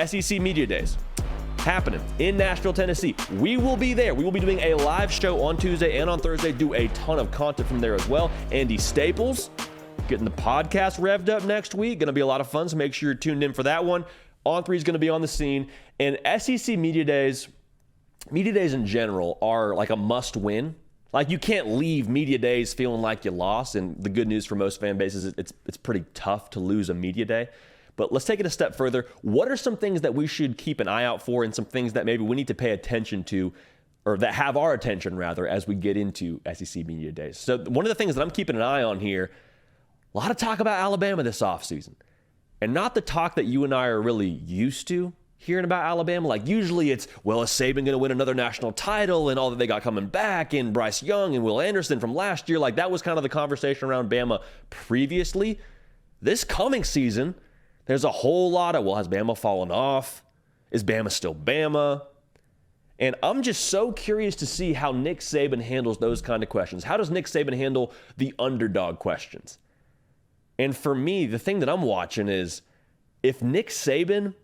SEC Media Days happening in Nashville, Tennessee. We will be there. We will be doing a live show on Tuesday and on Thursday. Do a ton of content from there as well. Andy Staples getting the podcast revved up next week. Going to be a lot of fun, so make sure you're tuned in for that one. On3 is going to be on the scene. And SEC Media Days in general are like a must-win. Like, you can't leave Media Days feeling like you lost. And the good news for most fan bases is it's pretty tough to lose a Media Day. But let's take it a step further. What are some things that we should keep an eye out for, and some things that maybe we need to pay attention to, or that have our attention rather, as we get into SEC Media Days? So one of the things that I'm keeping an eye on here, a lot of talk about Alabama this offseason. And not the talk that you and I are really used to hearing about Alabama. Like, usually it's, well, is Saban going to win another national title and all that they got coming back, and Bryce Young and Will Anderson from last year? Like, that was kind of the conversation around Bama previously. This coming season, there's a whole lot of, well, has Bama fallen off? Is Bama still Bama? And I'm just so curious to see how Nick Saban handles those kind of questions. How does Nick Saban handle the underdog questions? And for me, the thing that I'm watching is, if Nick Saban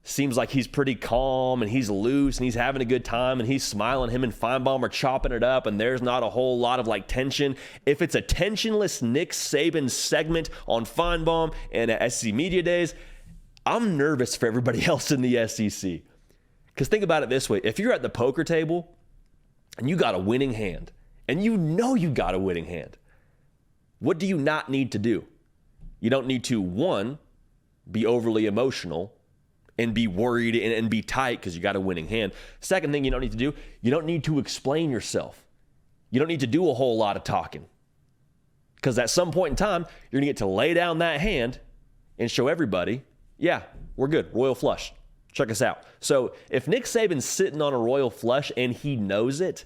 seems like he's pretty calm and he's loose and he's having a good time and he's smiling, him and Feinbaum are chopping it up and there's not a whole lot of like tension. If it's a tensionless Nick Saban segment on Feinbaum and at SEC Media Days, I'm nervous for everybody else in the SEC. Because think about it this way. If you're at the poker table and you got a winning hand, and you know you got a winning hand, what do you not need to do? You don't need to, one, be overly emotional and be worried and be tight because you got a winning hand. Second thing you don't need to do, you don't need to explain yourself. You don't need to do a whole lot of talking. Because at some point in time, you're going to get to lay down that hand and show everybody, yeah, we're good, royal flush. Check us out. So if Nick Saban's sitting on a royal flush and he knows it,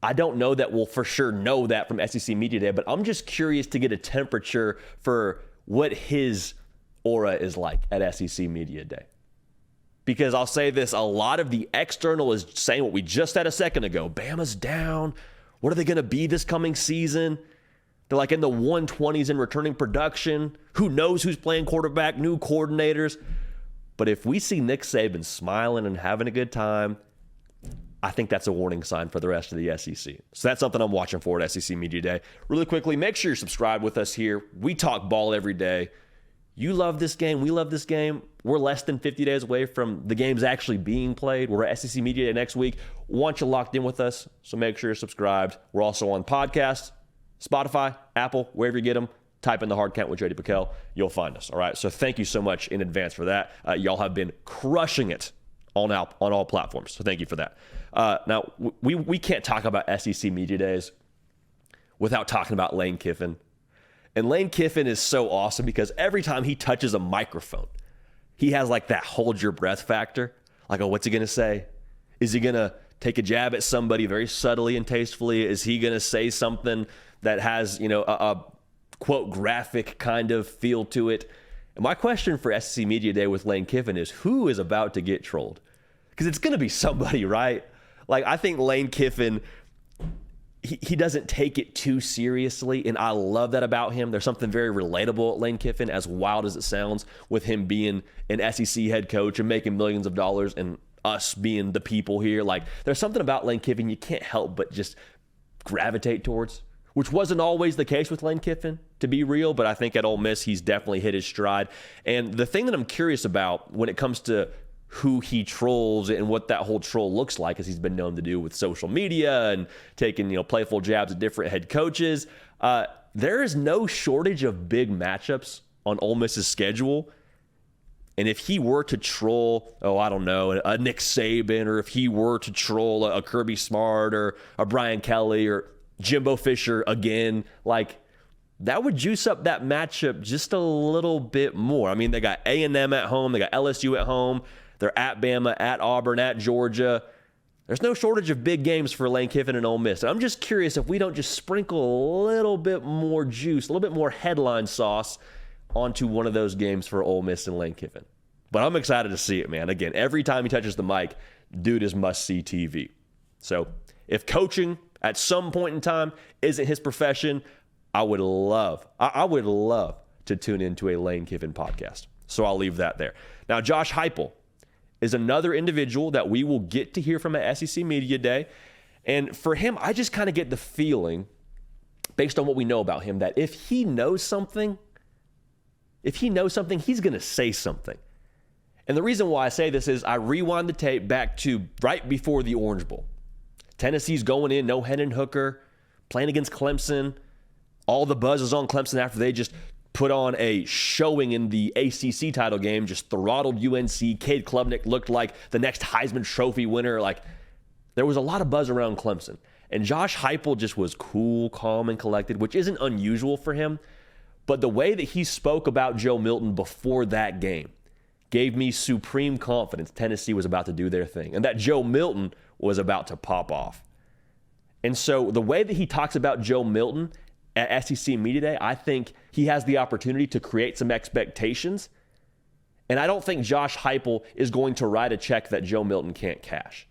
I don't know that we'll for sure know that from SEC Media Day, but I'm just curious to get a temperature for what his aura is like at SEC Media Day. Because I'll say this, a lot of the external is saying what we just said a second ago. Bama's down. What are they going to be this coming season? They're like in the 120s in returning production. Who knows who's playing quarterback, new coordinators. But if we see Nick Saban smiling and having a good time, I think that's a warning sign for the rest of the SEC. So that's something I'm watching for at SEC Media Day. Really quickly, make sure you're subscribed with us here. We talk ball every day. You love this game. We love this game. We're less than 50 days away from the games actually being played. We're at SEC Media Day next week. Want you locked in with us, so make sure you're subscribed. We're also on podcasts, Spotify, Apple, wherever you get them. Type in The Hard Count with JD Pickell. You'll find us. All right, so thank you so much in advance for that. Y'all have been crushing it on all platforms, so thank you for that. Now, we can't talk about SEC Media Days without talking about Lane Kiffin. And Lane Kiffin is so awesome because every time he touches a microphone, he has like that hold your breath factor. Like, oh, what's he going to say? Is he going to take a jab at somebody very subtly and tastefully? Is he going to say something that has, a quote, graphic kind of feel to it? And my question for SEC Media Day with Lane Kiffin is, who is about to get trolled? Because it's going to be somebody, right? Like, I think Lane Kiffin, he doesn't take it too seriously, and I love that about him. There's something very relatable at Lane Kiffin, as wild as it sounds, with him being an SEC head coach and making millions of dollars and us being the people here. Like, there's something about Lane Kiffin you can't help but just gravitate towards, which wasn't always the case with Lane Kiffin, to be real, but I think at Ole Miss, he's definitely hit his stride. And the thing that I'm curious about when it comes to who he trolls and what that whole troll looks like, as he's been known to do with social media and taking, playful jabs at different head coaches. There is no shortage of big matchups on Ole Miss's schedule. And if he were to troll, a Nick Saban, or if he were to troll a Kirby Smart or a Brian Kelly or Jimbo Fisher again, like, that would juice up that matchup just a little bit more. I mean, they got A&M at home. They got LSU at home. They're at Bama, at Auburn, at Georgia. There's no shortage of big games for Lane Kiffin and Ole Miss. And I'm just curious if we don't just sprinkle a little bit more juice, a little bit more headline sauce onto one of those games for Ole Miss and Lane Kiffin. But I'm excited to see it, man. Again, every time he touches the mic, dude is must-see TV. So if coaching at some point in time isn't his profession, I would love to tune into a Lane Kiffin podcast. So I'll leave that there. Now, Josh Heupel is another individual that we will get to hear from at SEC Media Day. And for him, I just kind of get the feeling, based on what we know about him, that if he knows something, he's going to say something. And the reason why I say this is I rewind the tape back to right before the Orange Bowl. Tennessee's going in, no Hendon Hooker, playing against Clemson. All the buzz is on Clemson after they just put on a showing in the ACC title game, just throttled UNC. Cade Klubnik looked like the next Heisman Trophy winner. Like, there was a lot of buzz around Clemson. And Josh Heupel just was cool, calm, and collected, which isn't unusual for him. But the way that he spoke about Joe Milton before that game gave me supreme confidence Tennessee was about to do their thing and that Joe Milton was about to pop off. And so the way that he talks about Joe Milton at SEC Media Day, I think he has the opportunity to create some expectations. And I don't think Josh Heupel is going to write a check that Joe Milton can't cash.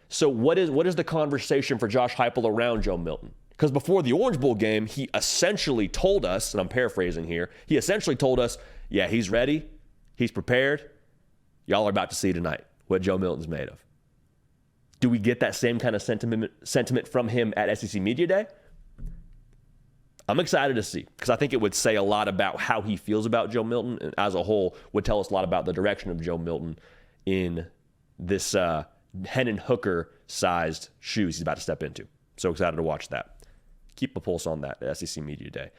So what is the conversation for Josh Heupel around Joe Milton? Because before the Orange Bowl game, he essentially told us, and I'm paraphrasing here, he essentially told us, yeah, he's ready, he's prepared. Y'all are about to see tonight what Joe Milton's made of. Do we get that same kind of sentiment from him at SEC Media Day? I'm excited to see, because I think it would say a lot about how he feels about Joe Milton, and as a whole would tell us a lot about the direction of Joe Milton in this Hendon Hooker-sized shoes he's about to step into. So excited to watch that. Keep a pulse on that at SEC Media Day.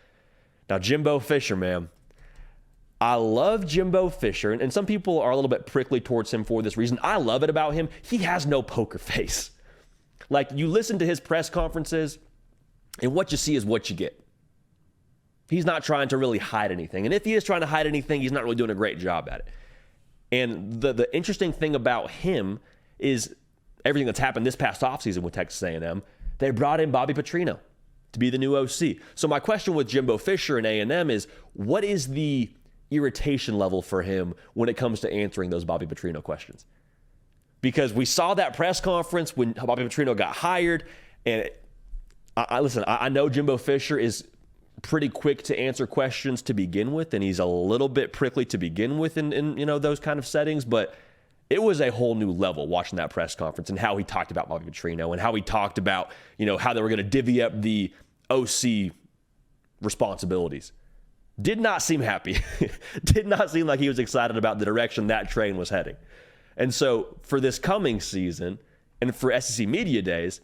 Now, Jimbo Fisher, man. I love Jimbo Fisher, and some people are a little bit prickly towards him for this reason. I love it about him. He has no poker face. Like, you listen to his press conferences, and what you see is what you get. He's not trying to really hide anything. And if he is trying to hide anything, he's not really doing a great job at it. And the interesting thing about him is everything that's happened this past offseason with Texas A&M. They brought in Bobby Petrino to be the new OC. So my question with Jimbo Fisher and A&M is, what is the irritation level for him when it comes to answering those Bobby Petrino questions? Because we saw that press conference when Bobby Petrino got hired, and I know Jimbo Fisher is pretty quick to answer questions to begin with, and he's a little bit prickly to begin with in those kind of settings, but it was a whole new level watching that press conference and how he talked about Bobby Petrino and how he talked about, how they were going to divvy up the OC responsibilities. Did not seem happy. Did not seem like he was excited about the direction that train was heading. And so for this coming season and for SEC Media Days,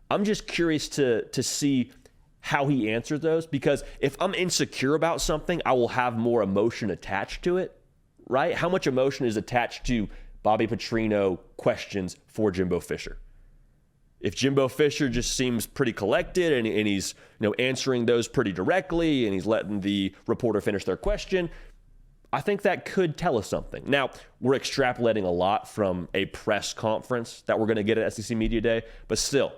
I'm just curious to see how he answers those, because if I'm insecure about something, I will have more emotion attached to it, right? How much emotion is attached to Bobby Petrino questions for Jimbo Fisher? If Jimbo Fisher just seems pretty collected and he's answering those pretty directly and he's letting the reporter finish their question, I think that could tell us something. Now, we're extrapolating a lot from a press conference that we're going to get at SEC Media Day, but still,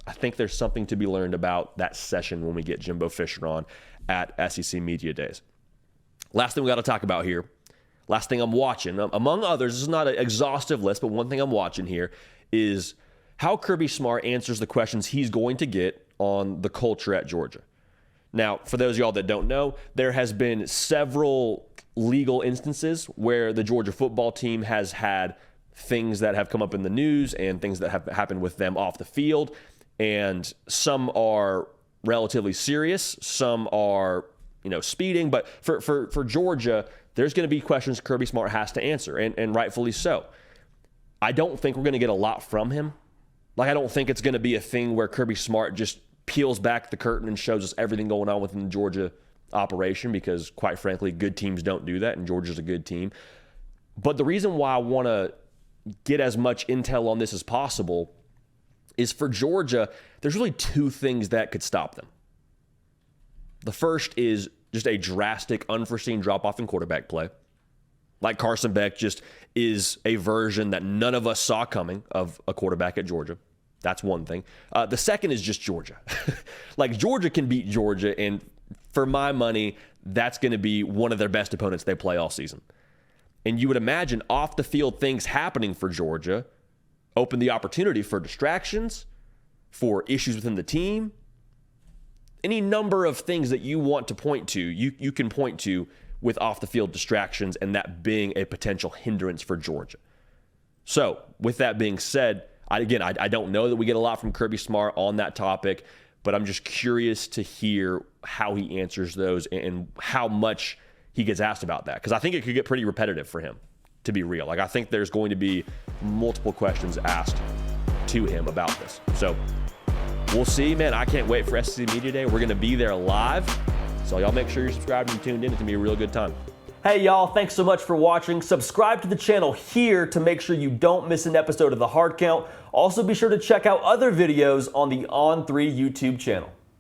I think there's something to be learned about that session when we get Jimbo Fisher on at SEC Media Days. Last thing we got to talk about here, last thing I'm watching, among others, this is not an exhaustive list, but one thing I'm watching here is how Kirby Smart answers the questions he's going to get on the culture at Georgia. Now, for those of y'all that don't know, there has been several legal instances where the Georgia football team has had things that have come up in the news and things that have happened with them off the field. And some are relatively serious, some are, speeding. But for Georgia, there's going to be questions Kirby Smart has to answer, and rightfully so. I don't think we're going to get a lot from him. I don't think it's going to be a thing where Kirby Smart just peels back the curtain and shows us everything going on within the Georgia operation, because, quite frankly, good teams don't do that, and Georgia's a good team. But the reason why I want to get as much intel on this as possible is for Georgia, there's really two things that could stop them. The first is just a drastic, unforeseen drop-off in quarterback play. Like Carson Beck just is a version that none of us saw coming of a quarterback at Georgia. That's one thing. The second is just Georgia. Georgia can beat Georgia, and for my money, that's going to be one of their best opponents they play all season. And you would imagine off-the-field things happening for Georgia open the opportunity for distractions, for issues within the team, any number of things that you want to point to, you can point to with off-the-field distractions and that being a potential hindrance for Georgia. So with that being said, I don't know that we get a lot from Kirby Smart on that topic, but I'm just curious to hear how he answers those and how much he gets asked about that, because I think it could get pretty repetitive for him, to be real. Like, I think there's going to be multiple questions asked to him about this. So we'll see, man. I can't wait for SEC Media Day. We're going to be there live. So y'all make sure you're subscribed and tuned in. It's going to be a real good time. Hey, y'all. Thanks so much for watching. Subscribe to the channel here to make sure you don't miss an episode of The Hard Count. Also, be sure to check out other videos on the On3 YouTube channel.